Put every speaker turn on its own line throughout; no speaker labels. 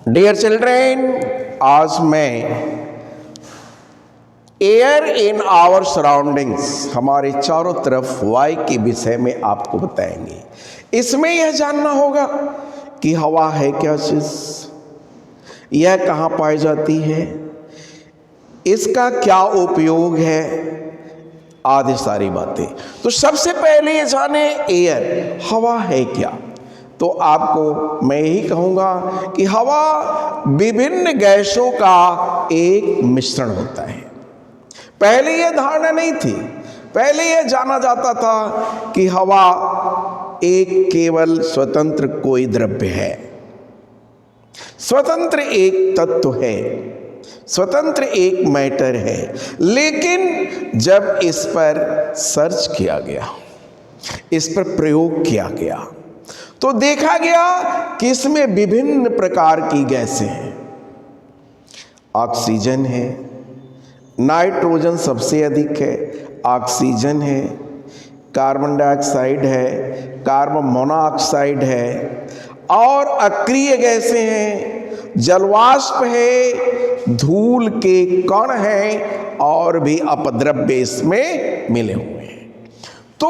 Dear children, आज मैं air in our surroundings, हमारे चारों तरफ वायु के विषय में आपको बताएंगे। इसमें यह जानना होगा कि हवा है क्या चीज, यह कहाँ पाई जाती है, इसका क्या उपयोग है, आदि सारी बातें। तो सबसे पहले ये जाने एयर, हवा है क्या। तो आपको मैं यही कहूँगा कि हवा विभिन्न गैसों का एक मिश्रण होता है। पहले यह धारणा नहीं थी, पहले यह जाना जाता था कि हवा एक केवल स्वतंत्र कोई द्रव्य है, स्वतंत्र एक तत्व है, स्वतंत्र एक मैटर है। लेकिन जब इस पर सर्च किया गया, इस पर प्रयोग किया गया, तो देखा गया कि इसमें विभिन्न प्रकार की गैसें हैं। ऑक्सीजन है, नाइट्रोजन सबसे अधिक है, ऑक्सीजन है, कार्बन डाइऑक्साइड है, कार्बन मोनोऑक्साइड है, और अक्रिय गैसें हैं, जलवाष्प है, धूल के कण हैं, और भी अपद्रव्य इसमें मिले हुए हैं। तो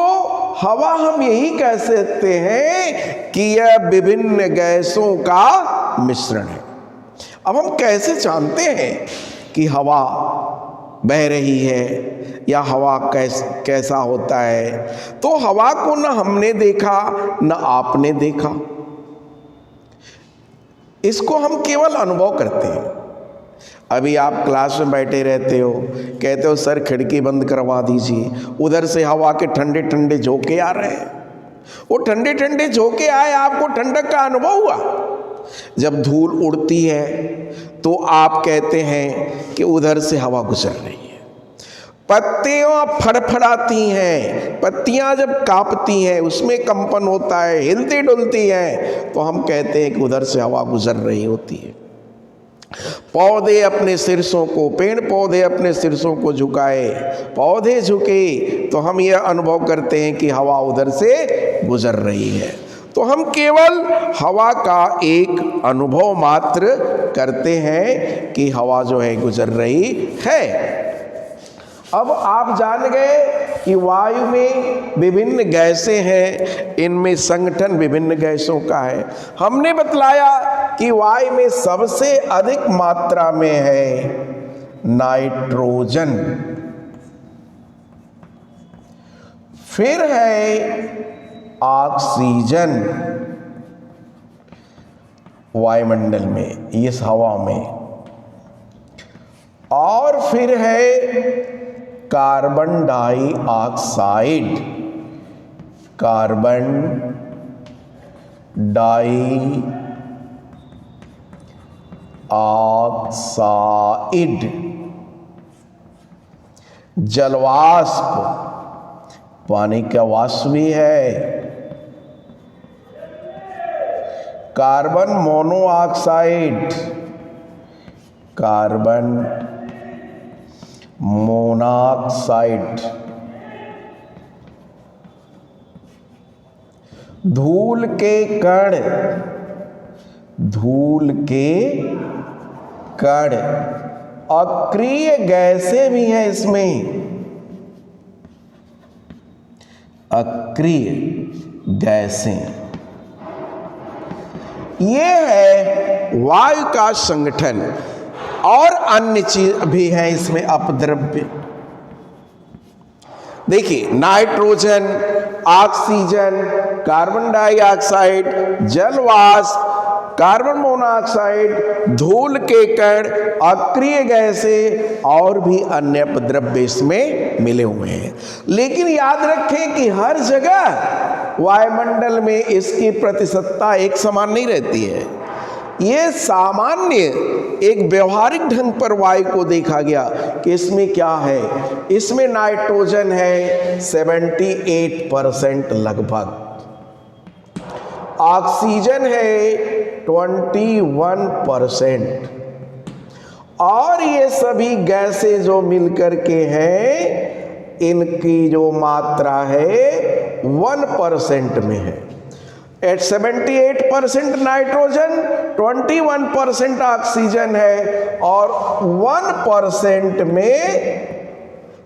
हवा हम यही कह सकते हैं कि यह विभिन्न गैसों का मिश्रण है। अब हम कैसे जानते हैं कि हवा बह रही है या हवा कैसा होता है। तो हवा को न हमने देखा न आपने देखा, इसको हम केवल अनुभव करते हैं। अभी आप क्लास में बैठे रहते हो, कहते हो सर खिड़की बंद करवा दीजिए, उधर से हवा के ठंडे ठंडे झोंके आ रहे हैं। वो ठंडे ठंडे झोंके आए, आपको ठंडक का अनुभव हुआ। जब धूल उड़ती है तो आप कहते हैं कि उधर से हवा गुजर रही है। पत्तियां फड़फड़ाती हैं, पत्तियां जब कांपती हैं, उसमें कंपन होता है, हिलती डुलती हैं, तो हम कहते हैं कि उधर से हवा गुजर रही होती है। पौधे अपने शीर्षों को, पेड़ पौधे अपने शीर्षों को झुकाए, पौधे झुके, तो हम यह अनुभव करते हैं कि हवा उधर से गुजर रही है। तो हम केवल हवा का एक अनुभव मात्र करते हैं कि हवा जो है गुजर रही है। अब आप जान गए कि वायु में विभिन्न गैसें हैं, इनमें संगठन विभिन्न गैसों का है। हमने बतलाया कि वायु में सबसे अधिक मात्रा में है नाइट्रोजन, फिर है ऑक्सीजन वायुमंडल में, इस हवा में, और फिर है कार्बन डाइऑक्साइड, कार्बन डाइऑक्साइड, जलवाष्प, पानी का वाष्प भी है, कार्बन मोनोऑक्साइड, कार्बन मोनोऑक्साइड, धूल के कण, धूल के कण, अक्रिय गैसें भी हैं इसमें, अक्रिय गैसें। ये है वायु का संगठन। और अन्य चीज भी है इसमें, अपद्रव्य। देखिए, नाइट्रोजन, ऑक्सीजन, कार्बन डाइऑक्साइड, जलवाष्प, कार्बन मोनोऑक्साइड, धूल के कण, अक्रिय गैसें, और भी अन्य अपद्रव्य इसमें मिले हुए हैं। लेकिन याद रखें कि हर जगह वायुमंडल में इसकी प्रतिशतता एक समान नहीं रहती है। ये सामान्य एक व्यवहारिक ढंग पर वायु को देखा गया कि इसमें क्या है। इसमें नाइट्रोजन है 78% लगभग, ऑक्सीजन है 21%, और ये सभी गैसें जो मिलकर के हैं, इनकी जो मात्रा है 1% में है। एट 78% नाइट्रोजन, 21% ऑक्सीजन है और 1% में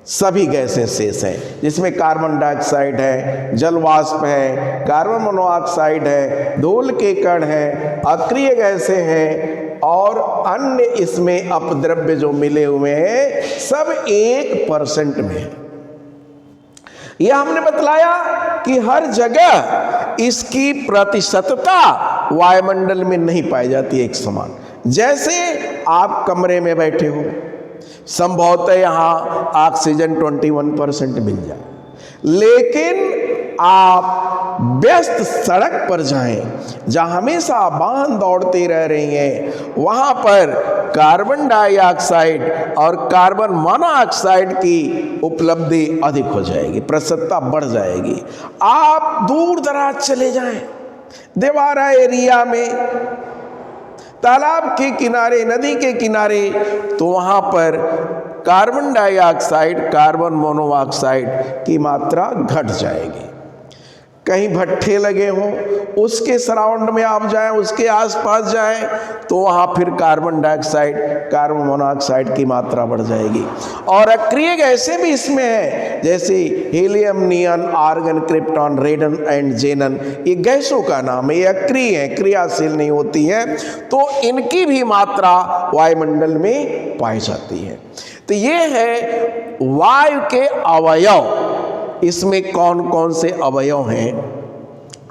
सभी गैसें शेष हैं, जिसमें कार्बन डाइऑक्साइड है, जल वाष्प है, कार्बन मोनोऑक्साइड है, धूल के कण है, अक्रिय गैसें हैं और अन्य इसमें अपद्रव्य जो मिले हुए हैं सब 1% में है। यह हमने बतलाया कि हर जगह इसकी प्रतिशतता वायुमंडल में नहीं पाई जाती एक समान। जैसे आप कमरे में बैठे हो, संभवतः यहाँ ऑक्सीजन 21% मिल जाए, लेकिन आप व्यस्त सड़क पर जाएं जहाँ हमेशा वाहन दौड़ते रह रही हैं, वहाँ पर कार्बन डाइऑक्साइड और कार्बन मोनोऑक्साइड की उपलब्धि अधिक हो जाएगी, प्रतिशतता बढ़ जाएगी। आप दूर दराज चले जाएं, देवारा एरिया में, तालाब के किनारे, नदी के किनारे, तो वहाँ पर कार्बन डाइऑक्साइड, कार्बन मोनोऑक्साइड की मात्रा घट जाएगी। कहीं भट्ठे लगे हों, उसके सराउंड में आप जाएं, उसके आसपास जाएं, तो वहाँ फिर कार्बन डाइऑक्साइड, कार्बन मोनोऑक्साइड की मात्रा बढ़ जाएगी। और अक्रिय गैसें भी इसमें हैं, जैसे helium, neon, argon, krypton, radon and xenon, ये गैसों का नाम है, ये अक्रिय है, क्रियाशील नहीं होती हैं, तो इनकी भी मात्रा वायुमंडल में पाई जाती है। तो ये है वायु के अवयव। इसमें कौन कौन से अवयव हैं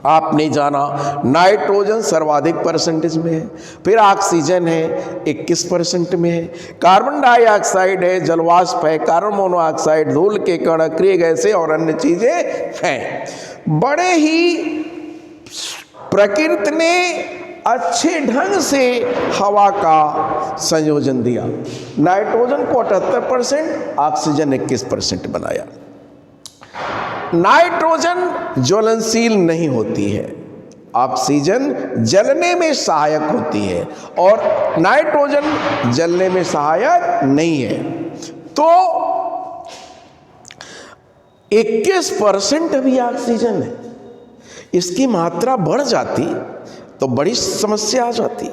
आपने जाना। नाइट्रोजन सर्वाधिक परसेंटेज में है, फिर ऑक्सीजन है 21% में है, कार्बन डाइऑक्साइड है, जलवाष्प है, कार्बन मोनोऑक्साइड, धूल के कण, अक्रिय गैसें और अन्य चीजें हैं। बड़े ही प्रकृति ने अच्छे ढंग से हवा का संयोजन दिया। नाइट्रोजन को 78%, ऑक्सीजन 21% बनाया। नाइट्रोजन ज्वलनशील नहीं होती है, ऑक्सीजन जलने में सहायक होती है और नाइट्रोजन जलने में सहायक नहीं है। तो 21% अभी ऑक्सीजन है, इसकी मात्रा बढ़ जाती तो बड़ी समस्या आ जाती।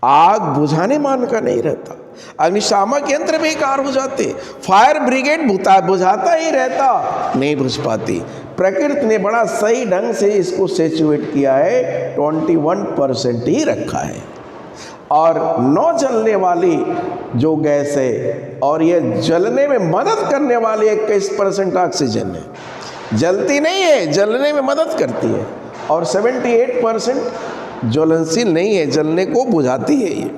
आग बुझाने मान का नहीं रहता, अग्निशामक यंत्र बेकार हो जाते, फायर ब्रिगेड बुझाता ही रहता, नहीं बुझ पाती। प्रकृति ने बड़ा सही ढंग से इसको सेचुएट किया है, 21% ही रखा है। और न जलने वाली जो गैस है और ये जलने में मदद करने वाली 21% ऑक्सीजन है, जलती नहीं है, जलने में मदद करती है, और 78% ज्वलनशील नहीं है, जलने को बुझाती है।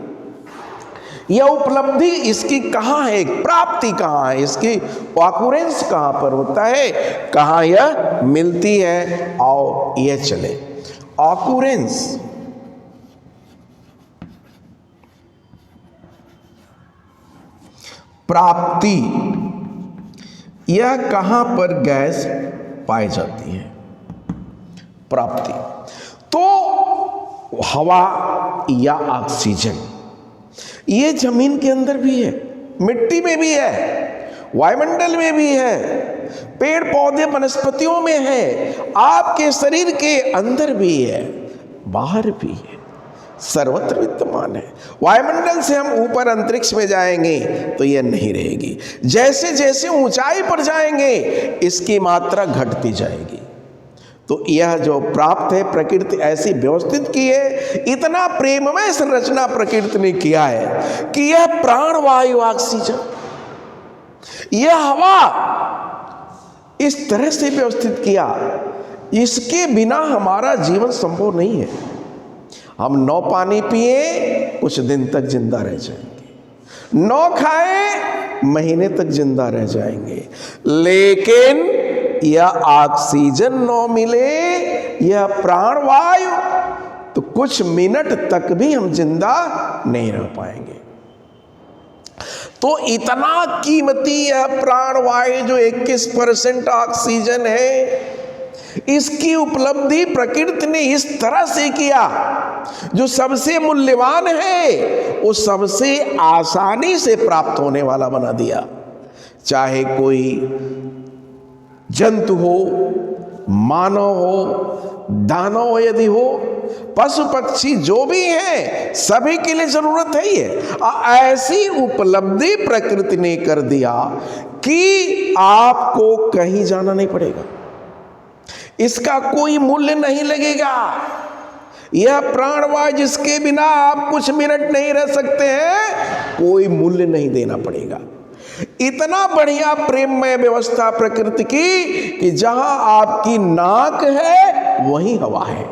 यह उपलब्धि इसकी कहाँ है, प्राप्ति कहाँ है, इसकी ऑकुरेंस कहाँ पर होता है, कहाँ यह मिलती है, आओ यह चले। ऑकुरेंस, प्राप्ति, यह कहाँ पर गैस पाई जाती है। प्राप्ति तो हवा या ऑक्सीजन, ये जमीन के अंदर भी है, मिट्टी में भी है, वायुमंडल में भी है, पेड़ पौधे वनस्पतियों में है, आपके शरीर के अंदर भी है, बाहर भी है, सर्वत्र विद्यमान है। वायुमंडल से हम ऊपर अंतरिक्ष में जाएंगे तो यह नहीं रहेगी, जैसे जैसे ऊंचाई पर जाएंगे इसकी मात्रा घटती जाएगी। तो यह जो प्राप्त है, प्रकृति ऐसी व्यवस्थित की है, इतना प्रेममय संरचना प्रकृति ने किया है कि यह प्राणवायु ऑक्सीजन, यह हवा इस तरह से व्यवस्थित किया, इसके बिना हमारा जीवन संभव नहीं है। हम नौ पानी पिए कुछ दिन तक जिंदा रह जाएंगे, नौ खाए महीने तक जिंदा रह जाएंगे, लेकिन यह ऑक्सीजन न मिले, यह प्राणवायु, तो कुछ मिनट तक भी हम जिंदा नहीं रह पाएंगे। तो इतना कीमती यह प्राणवायु जो 21% ऑक्सीजन है, इसकी उपलब्धि प्रकृति ने इस तरह से किया, जो सबसे मूल्यवान है वो सबसे आसानी से प्राप्त होने वाला बना दिया। चाहे कोई जंतु हो, मानव हो, दानव हो, यदि हो, पशु पक्षी जो भी हैं, सभी के लिए जरूरत है ये। ऐसी उपलब्धि प्रकृति ने कर दिया कि आपको कहीं जाना नहीं पड़ेगा, इसका कोई मूल्य नहीं लगेगा। यह प्राणवायु जिसके बिना आप कुछ मिनट नहीं रह सकते हैं, कोई मूल्य नहीं देना पड़ेगा। इतना बढ़िया प्रेममय व्यवस्था प्रकृति की कि जहां आपकी नाक है वहीं हवा है,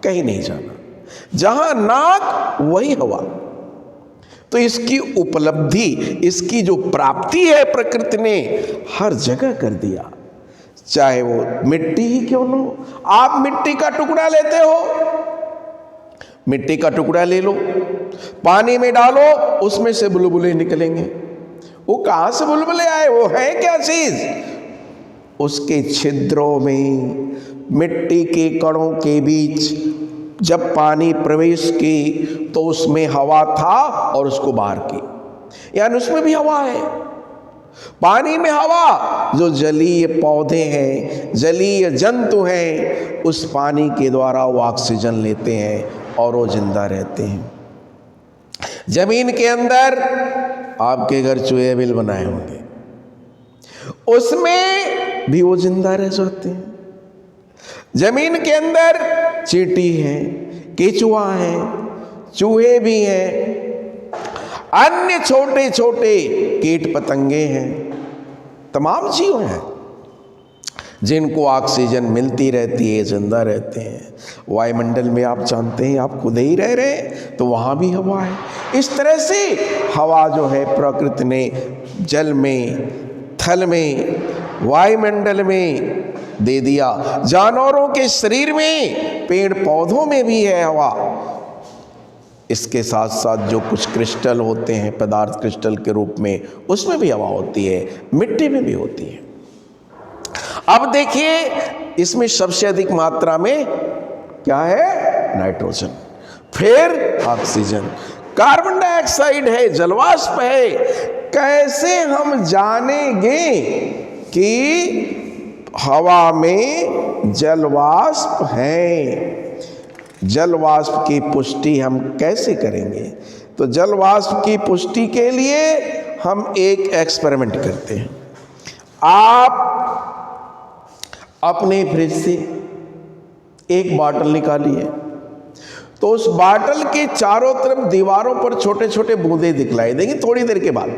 कहीं नहीं जाना, जहां नाक वहीं हवा। तो इसकी उपलब्धि, इसकी जो प्राप्ति है प्रकृति ने हर जगह कर दिया। चाहे वो मिट्टी ही क्यों न हो, आप मिट्टी का टुकड़ा लेते हो, मिट्टी का टुकड़ा ले लो, पानी में डालो, उसमें से बुलबुले निकलेंगे। वो कहां से बुलबुले आए, वो है क्या चीज? उसके छिद्रों में, मिट्टी के कणों के बीच जब पानी प्रवेश की तो उसमें हवा था और उसको बाहर की, यानी उसमें भी हवा है। पानी में हवा, जो जलीय पौधे हैं, जलीय जंतु हैं, उस पानी के द्वारा वो ऑक्सीजन लेते हैं और वो जिंदा रहते हैं। जमीन के अंदर आपके घर चूहे बिल बनाए होंगे, उसमें भी वो जिंदा रह जाते हैं। जमीन के अंदर चींटी है, केचुआ है, चूहे भी हैं, अन्य छोटे छोटे कीट पतंगे हैं, तमाम जीव हैं जिनको ऑक्सीजन मिलती रहती है, जिंदा रहते हैं। वायुमंडल में आप जानते हैं, आप खुद ही रह रहे हैं तो वहाँ भी हवा है। इस तरह से हवा जो है प्रकृति ने जल में, थल में, वायुमंडल में दे दिया। जानवरों के शरीर में, पेड़ पौधों में भी है हवा। इसके साथ साथ जो कुछ क्रिस्टल होते हैं, पदार्थ क्रिस्टल के रूप में, उसमें भी हवा होती है, मिट्टी में भी होती है। अब देखिए, इसमें सबसे अधिक मात्रा में क्या है? नाइट्रोजन, फिर ऑक्सीजन, कार्बन डाइऑक्साइड है, जलवाष्प है। कैसे हम जानेंगे कि हवा में जलवाष्प है? जलवाष्प की पुष्टि हम कैसे करेंगे? तो जलवाष्प की पुष्टि के लिए हम एक एक्सपेरिमेंट करते हैं। आप अपने फ्रिज से एक बॉटल निकालिए, तो उस बॉटल के चारों तरफ दीवारों पर छोटे छोटे बूंदे दिखलाई देंगी। थोड़ी देर के बाद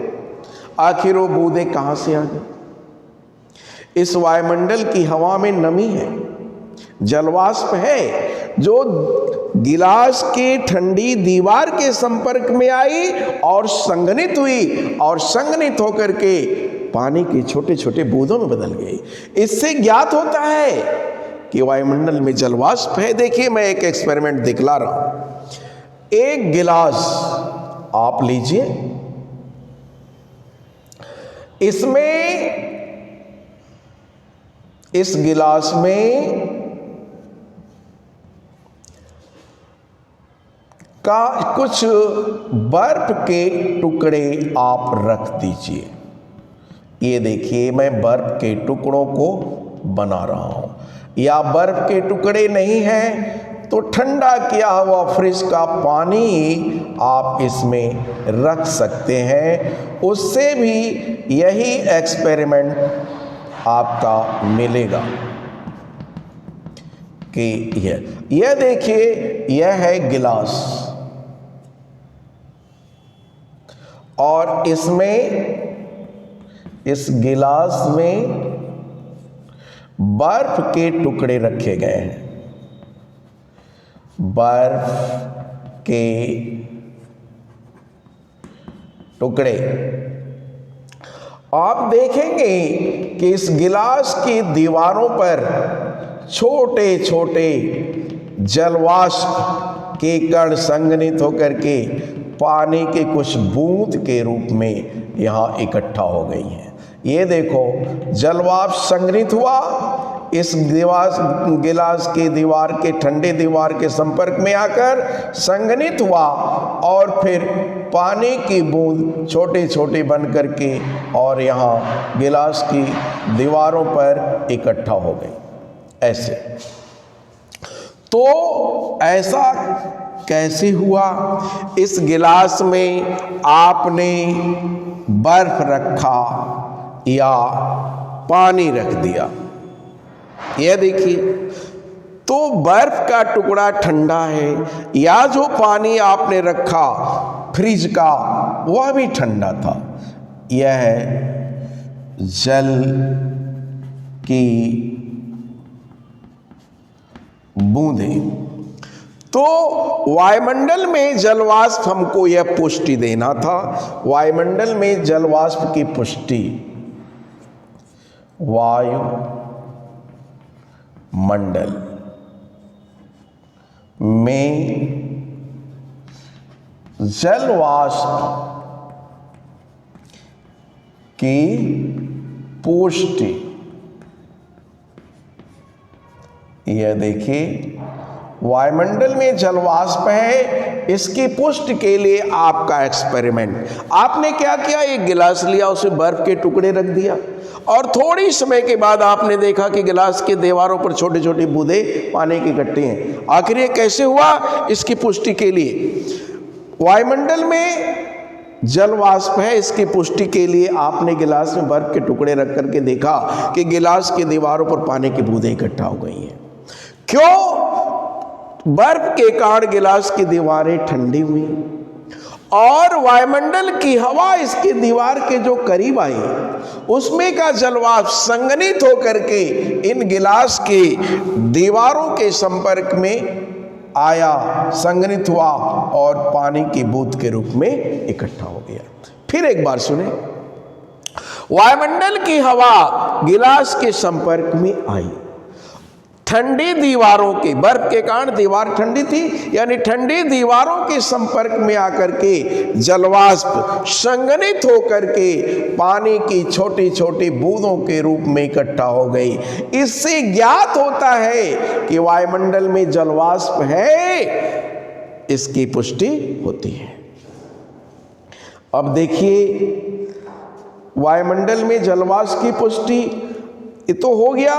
आखिर वो बूंदे कहां से आ गई? इस वायुमंडल की हवा में नमी है, जलवाष्प है, जो गिलास की ठंडी दीवार के संपर्क में आई और संघनित हुई, और संघनित होकर के पानी के छोटे छोटे बूंदों में बदल गई। इससे ज्ञात होता है कि वायुमंडल में जलवाष्प है। देखिए, मैं एक एक्सपेरिमेंट दिखला रहा हूं। एक गिलास आप लीजिए, इस गिलास में का कुछ बर्फ के टुकड़े आप रख दीजिए। ये देखिए, मैं बर्फ के टुकड़ों को बना रहा हूं। या बर्फ के टुकड़े नहीं हैं तो ठंडा किया हुआ फ्रिज का पानी आप इसमें रख सकते हैं। उससे भी यही एक्सपेरिमेंट आपका मिलेगा कि यह देखिए, यह है गिलास, और इस गिलास में बर्फ के टुकड़े रखे गए हैं। बर्फ के टुकड़े आप देखेंगे कि इस गिलास की दीवारों पर छोटे छोटे जलवाष्प के कण संघनित होकर के पानी के कुछ बूंद के रूप में यहां इकट्ठा हो गई हैं। ये देखो, जलवाष्प संघनित हुआ, इस गिलास की दीवार के, ठंडे दीवार के संपर्क में आकर संघनित हुआ, और फिर पानी की बूंद छोटे छोटे बन करके और यहाँ गिलास की दीवारों पर इकट्ठा हो गई। ऐसे। तो ऐसा कैसे हुआ? इस गिलास में आपने बर्फ रखा या पानी रख दिया, यह देखिए, तो बर्फ का टुकड़ा ठंडा है, या जो पानी आपने रखा फ्रिज का वह भी ठंडा था। यह है जल की बूंदें। तो वायुमंडल में जलवाष्प हमको यह पुष्टि देना था। वायुमंडल में जलवाष्प की पुष्टि, वायुमंडल में जलवाष्प की पुष्टि, यह देखिए वायुमंडल में जलवाष्प है, इसकी पुष्टि के लिए आपका एक्सपेरिमेंट। आपने क्या किया? एक गिलास लिया, उसे बर्फ के टुकड़े रख दिया, और थोड़ी समय के बाद आपने देखा कि गिलास के दीवारों पर छोटे छोटे बूंदे पानी की इकट्ठी हैं। आखिर ये कैसे हुआ? इसकी पुष्टि के लिए वायुमंडल में जलवाष्प है, इसकी पुष्टि के लिए आपने गिलास में बर्फ के टुकड़े रख करके देखा कि गिलास की दीवारों पर पानी की बूंदें इकट्ठा हो गई हैं। क्यों? बर्फ के कारण गिलास की दीवारें ठंडी हुई और वायुमंडल की हवा इसकी दीवार के जो करीब आई, उसमें का जलवाष्प संघनित होकर के इन गिलास के दीवारों के संपर्क में आया, संघनित हुआ और पानी की बूंद के रूप में इकट्ठा हो गया। फिर एक बार सुने, वायुमंडल की हवा गिलास के संपर्क में आई, ठंडी दीवारों के, बर्फ के कारण दीवार ठंडी थी, यानी ठंडी दीवारों के संपर्क में आकर के जलवाष्प संघनित होकर के पानी की छोटी छोटी बूंदों के रूप में इकट्ठा हो गई। इससे ज्ञात होता है कि वायुमंडल में जलवाष्प है, इसकी पुष्टि होती है। अब देखिए, वायुमंडल में जलवाष्प की पुष्टि ये तो हो गया।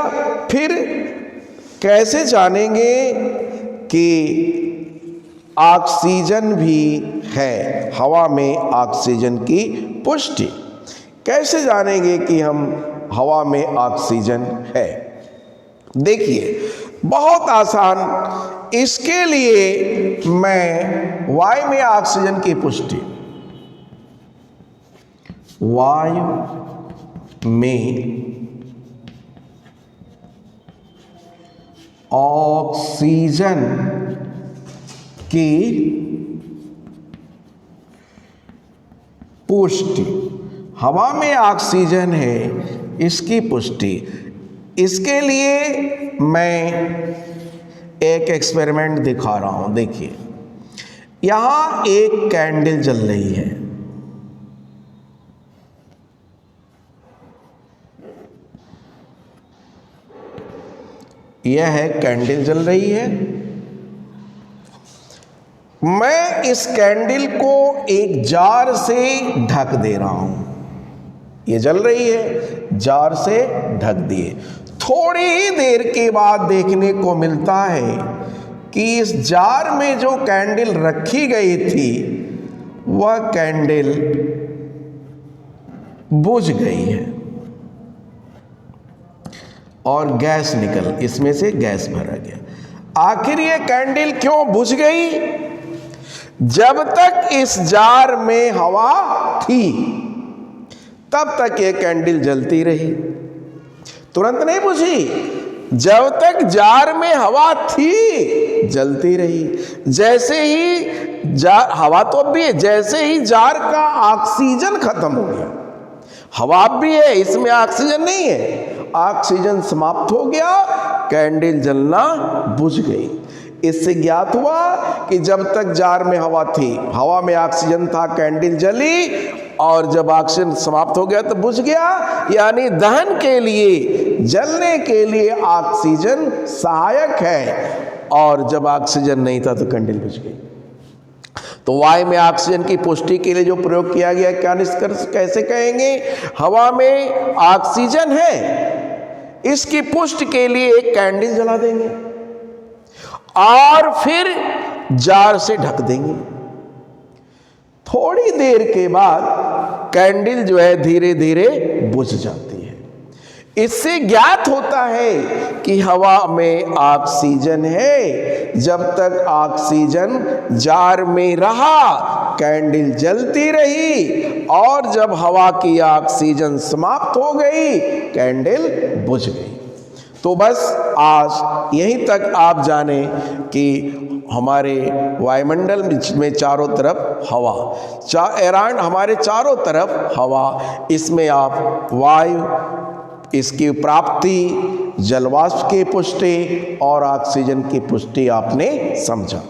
फिर कैसे जानेंगे कि ऑक्सीजन भी है? हवा में ऑक्सीजन की पुष्टि कैसे जानेंगे कि हम हवा में ऑक्सीजन है? देखिए, बहुत आसान। इसके लिए मैं वायु में ऑक्सीजन की पुष्टि, वायु में ऑक्सीजन की पुष्टि, हवा में ऑक्सीजन है, इसकी पुष्टि। इसके लिए मैं एक एक्सपेरिमेंट दिखा रहा हूं। देखिए, यहां एक कैंडल जल रही है, यह है कैंडल जल रही है। मैं इस कैंडल को एक जार से ढक दे रहा हूं, ये जल रही है, जार से ढक दिए। थोड़ी ही देर के बाद देखने को मिलता है कि इस जार में जो कैंडल रखी गई थी वह कैंडल बुझ गई है और गैस निकल, इसमें से गैस भरा गया। आखिर ये कैंडल क्यों बुझ गई? जब तक इस जार में हवा थी तब तक ये कैंडल जलती रही, तुरंत नहीं बुझी। जब तक जार में हवा थी जलती रही। जैसे ही जार, हवा तो अब भी है, जैसे ही जार का ऑक्सीजन खत्म हो गया, हवा भी है, इसमें ऑक्सीजन नहीं है, ऑक्सीजन समाप्त हो गया, कैंडल जलना बुझ गई। इससे ज्ञात हुआ कि जब तक जार में हवा थी, हवा में ऑक्सीजन था, कैंडल जली, और जब ऑक्सीजन समाप्त हो गया तो बुझ गया। यानी दहन के लिए, जलने के लिए ऑक्सीजन सहायक है, और जब ऑक्सीजन नहीं था तो कैंडल बुझ गई। तो वायु में ऑक्सीजन की पुष्टि के लिए जो प्रयोग किया गया, क्या निष्कर्ष कैसे कहेंगे? हवा में ऑक्सीजन है, इसकी पुष्टि के लिए एक कैंडल जला देंगे और फिर जार से ढक देंगे। थोड़ी देर के बाद कैंडल जो है धीरे धीरे बुझ जाती है। इससे ज्ञात होता है कि हवा में ऑक्सीजन है। जब तक ऑक्सीजन जार में रहा कैंडल जलती रही, और जब हवा की ऑक्सीजन समाप्त हो गई कैंडल बुझ गई। तो बस आज यहीं तक आप जाने कि हमारे वायुमंडल में चारों तरफ हवा, अराउंड हमारे चारों तरफ हवा, इसमें आप वायु, इसकी प्राप्ति, जलवाष्प की पुष्टि और ऑक्सीजन की पुष्टि आपने समझा।